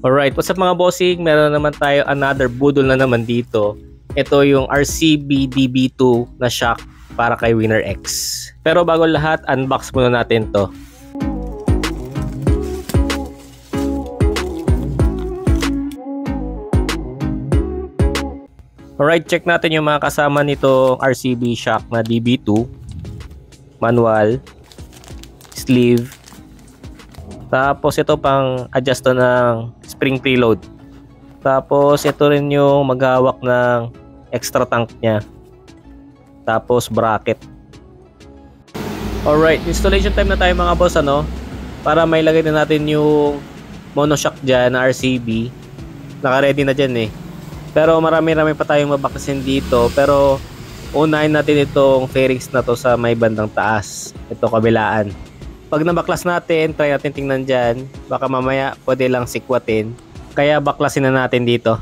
Alright, what's up mga bossing? Meron naman tayo another budol na naman dito. Ito yung RCB DB2 na shock para kay Winner X. Pero bago lahat, unbox muna natin to. Alright, check natin yung mga kasama nito RCB shock na DB2. Manual, sleeve, tapos ito pang adjust to ng spring preload. Tapos ito rin yung maghawak ng extra tank niya. Tapos bracket. Alright, installation time na tayo mga boss, para may lagay na natin yung monoshock dyan na RCB. Naka-ready na dyan eh. Pero marami-rami pa tayong mabakasin dito. Pero unahin natin itong fairings na to sa may bandang taas. Ito kabilaan. Pag nabaklas natin, try natin tingnan dyan. Baka mamaya pwede lang sikwatin. Kaya baklasin na natin dito.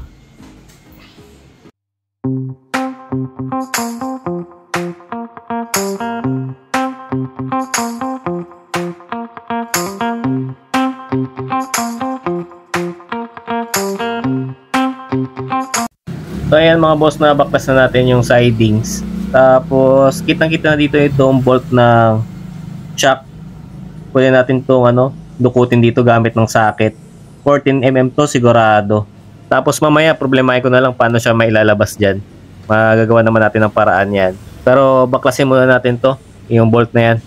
So ayan mga boss, na baklas na natin yung sidings. Tapos kitang-kita na dito itong bolt ng shock. Pwede natin itong dukutin dito gamit ng socket. 14mm to sigurado. Tapos mamaya problemahin ko na lang paano siya mailalabas dyan. Magagawa naman natin ng paraan yan. Pero baklasin muna natin to, yung bolt na yan.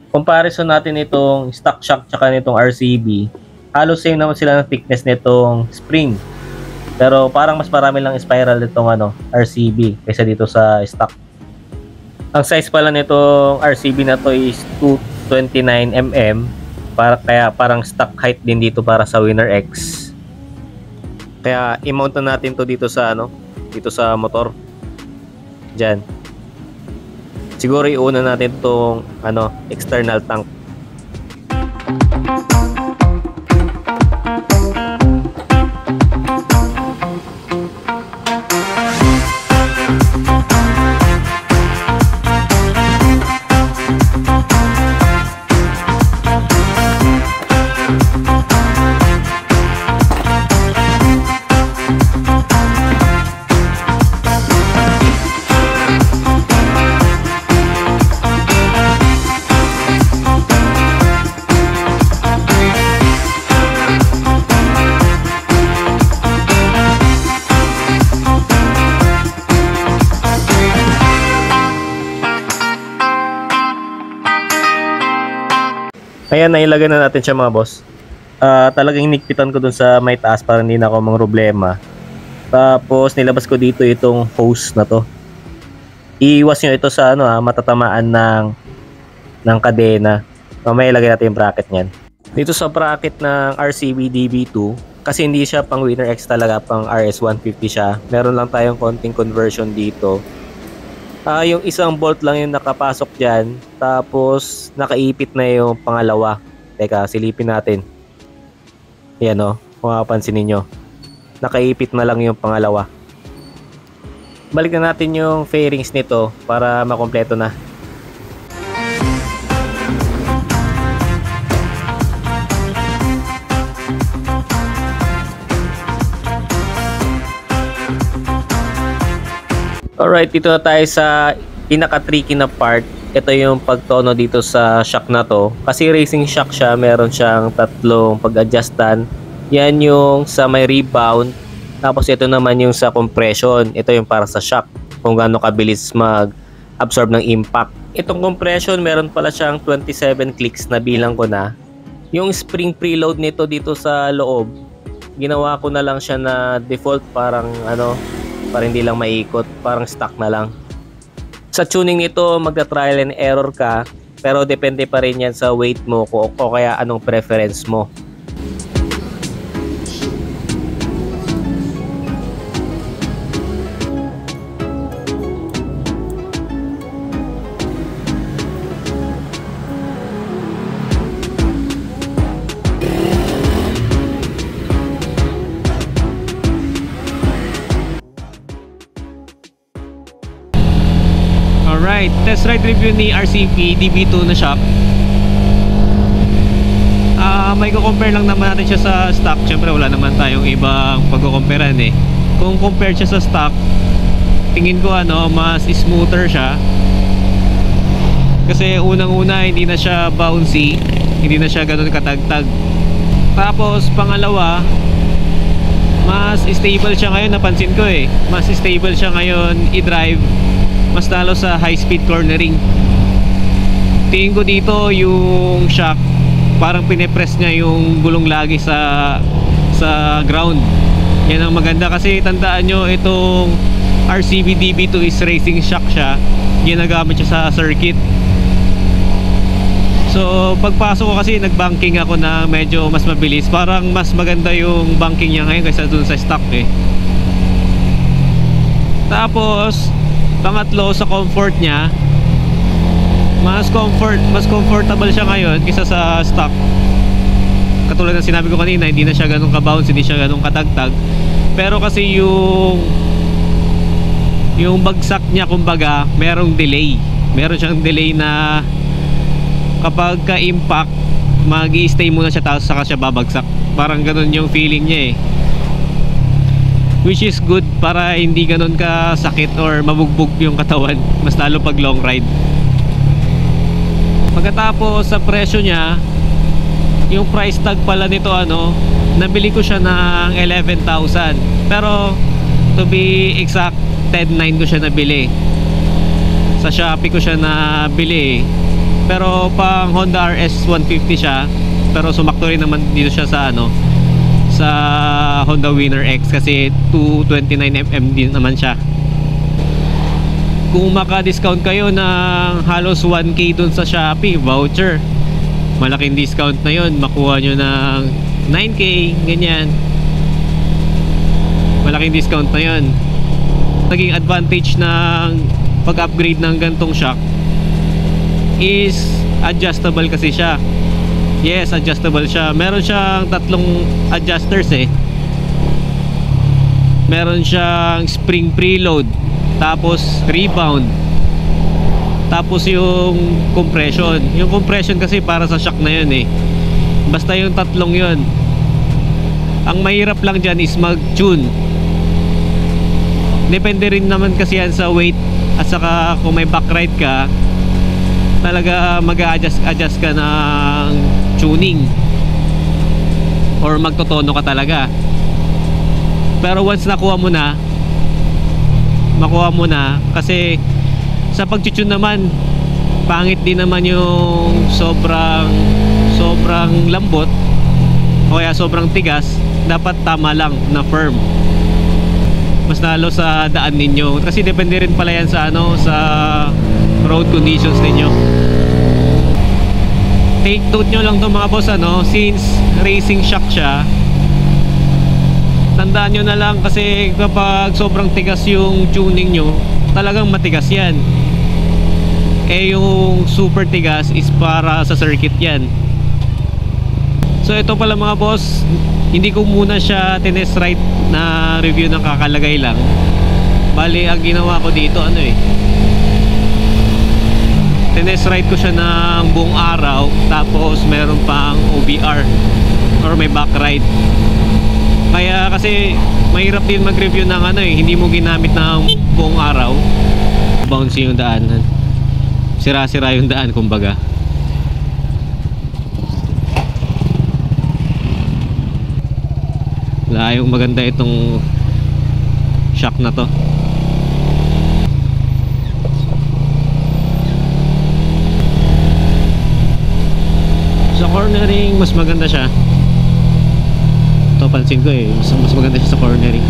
Comparison natin itong stock shock tsaka nitong RCB, halos same naman sila ng thickness nitong spring. Pero parang mas marami lang spiral nitong RCB kaysa dito sa stock. Ang size pala nitong RCB na to is 229mm, kaya parang stock height din dito para sa Winner X. Kaya i-mount na natin to dito sa dito sa motor. Diyan. Siguro iuna natin itong external tank. Ayan, nailagay na natin siya mga boss. Talagang hinigpitan ko dun sa may taas para hindi na ako problema. Tapos nilabas ko dito itong hose na to. Iiwas nyo ito sa matatamaan ng kadena. Mamaya ilagay natin yung bracket niyan. Dito sa bracket ng RCB DB2, kasi hindi siya pang Winner X talaga, pang RS150 siya. Meron lang tayong konting conversion dito. Yung isang bolt lang yung nakapasok dyan. Tapos nakaipit na yung pangalawa. Teka, silipin natin. Yan kung mapapansin ninyo, nakaipit na lang yung pangalawa. Balik na natin yung fairings nito para makompleto na. Alright, dito na tayo sa pinaka-tricky na part. Ito yung pagtono dito sa shock na to. Kasi racing shock siya, meron siyang tatlong pag-adjustan. Yan yung sa may rebound. Tapos ito naman yung sa compression. Ito yung para sa shock, kung gaano kabilis mag-absorb ng impact. Itong compression, meron pala siyang 27 clicks na bilang ko na. Yung spring preload nito dito sa loob, ginawa ko na lang siya na default, parang para hindi lang maikot, parang stock na lang. Sa tuning nito, magta-trial and error ka, pero depende pa rin yan sa weight mo o kaya anong preference mo. Alright, test ride review ni RCP DB2 na shock. May compare lang naman natin siya sa stock. Siyempre wala naman tayong ibang pagkukumperan eh. Kung compare siya sa stock, tingin ko mas smoother siya. Kasi unang-una hindi na siya bouncy, hindi na siya ganun katagtag. Tapos pangalawa, mas stable siya ngayon, napansin ko eh. Mas stable siya ngayon i-drive, mas lalo sa high speed cornering. Tingin ko dito yung shock, parang pinepress niya yung gulong lagi sa ground. Yan ang maganda kasi tandaan nyo, itong RCB DB2 is racing shock siya. Ginagamit siya sa circuit. So pagpasok ko kasi nagbanking ako na medyo mas mabilis. Parang mas maganda yung banking niya ngayon kaysa dun sa stock eh. Tapos pangatlo, sa comfort niya, mas comfortable siya ngayon kaysa sa stock. Katulad ng sinabi ko kanina, hindi na siya ganun ka-bounce, hindi siya ganun katagtag. Pero kasi yung bagsak niya, kumbaga, merong delay. Meron siyang delay na kapag ka-impact, mag-i-stay muna siya tapos saka siya babagsak. Parang ganun yung feeling niya eh. Which is good para hindi ganun ka sakit or mabugbog yung katawan, mas lalo pag long ride. Pagkatapos sa presyo niya, yung price tag pala nito nabili ko siya ng 11,000. Pero to be exact, 10,900 ko siya nabili. Sa Shopee ko siya nabili. Pero pang Honda RS 150 siya. Pero sumakto rin naman dito siya sa sa Honda Winner X kasi 229mm din naman siya. Kung maka-discount kayo ng halos 1K dun sa Shopee voucher, malaking discount na yun. Makuha nyo ng 9K, ganyan. Malaking discount na yun. Naging advantage ng pag-upgrade ng gantong shock is adjustable kasi siya. Yes, adjustable siya. Meron siyang tatlong adjusters eh. Meron siyang spring preload, tapos rebound, tapos yung compression. Yung compression kasi para sa shock na yun eh. Basta yung tatlong yun. Ang mahirap lang dyan is mag-tune. Depende rin naman kasi yan sa weight. At saka kung may back ride ka, talaga mag-adjust ka ng tuning or magtotono ka talaga. Pero once makuha mo na kasi sa pag-tune naman, pangit din naman yung sobrang lambot o kaya sobrang tigas. Dapat tama lang na firm, mas lalo sa daan ninyo kasi depende rin pala yan sa sa road conditions ninyo. Take note nyo lang to mga boss, since racing shock siya, tandaan nyo na lang kasi kapag sobrang tigas yung tuning nyo, talagang matigas yan. Eh yung super tigas is para sa circuit yan. So ito pala mga boss, hindi ko muna siya tinest ride na review ng kakalagay lang. Bali ang ginawa ko dito tinest ride ko siya ng buong araw, tapos meron pang OBR or may back ride. Kaya kasi mahirap din mag-review ng hindi mo ginamit ng buong araw. Bouncy yung daan, sira-sira yung daan kumbaga. Wala yung maganda itong shock na to. Sa cornering mas maganda siya. Ito pansin ko mas maganda siya sa cornering.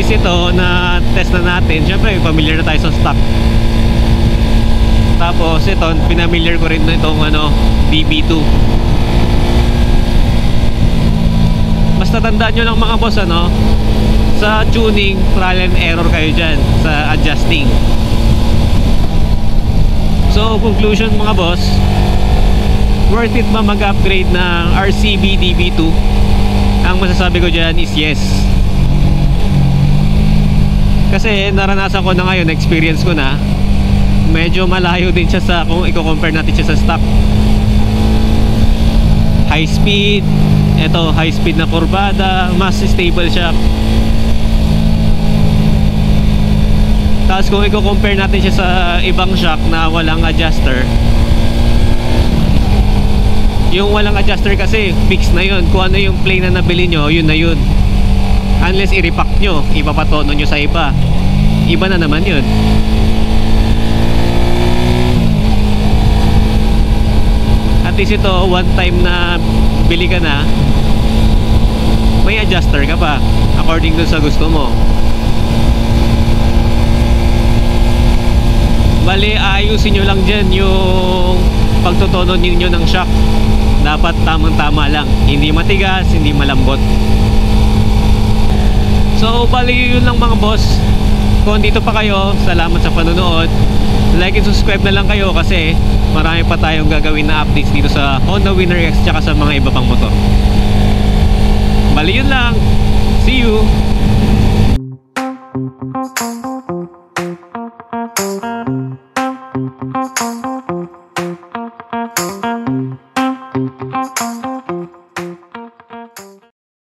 Ito na test na natin, syempre familiar na tayo sa stock. Tapos ito, pinamiliar ko rin na itong DB2. basta tandaan nyo lang mga boss, ano, sa tuning, trial and error kayo dyan sa adjusting. So conclusion mga boss, worth it ba mag-upgrade ng RCB DB2? Ang masasabi ko dyan is yes. Kasi naranasan ko na ngayon, experience ko na, medyo malayo din siya sa, kung i-compare natin siya sa stock. High speed, eto high speed na kurbada, mas stable siya. Tapos kung i-compare natin siya sa ibang shock na walang adjuster, yung walang adjuster kasi fix na yun, kung ano yung plane na nabili nyo, yun na yun. Unless i-repack nyo, ipapatono nyo sa iba, iba na naman yun. At least ito, one time na bili ka na, may adjuster ka pa according dun sa gusto mo. Bali, ayusin nyo lang dyan yung pagtutono ninyo ng shock. Dapat tamang-tama lang, hindi matigas, hindi malambot. So bali yun lang mga boss. Kung dito pa kayo, salamat sa panonood. Like and subscribe na lang kayo kasi marami pa tayong gagawin na updates dito sa Honda Winner X tsaka sa mga iba pang motor. Bali yun lang. See you.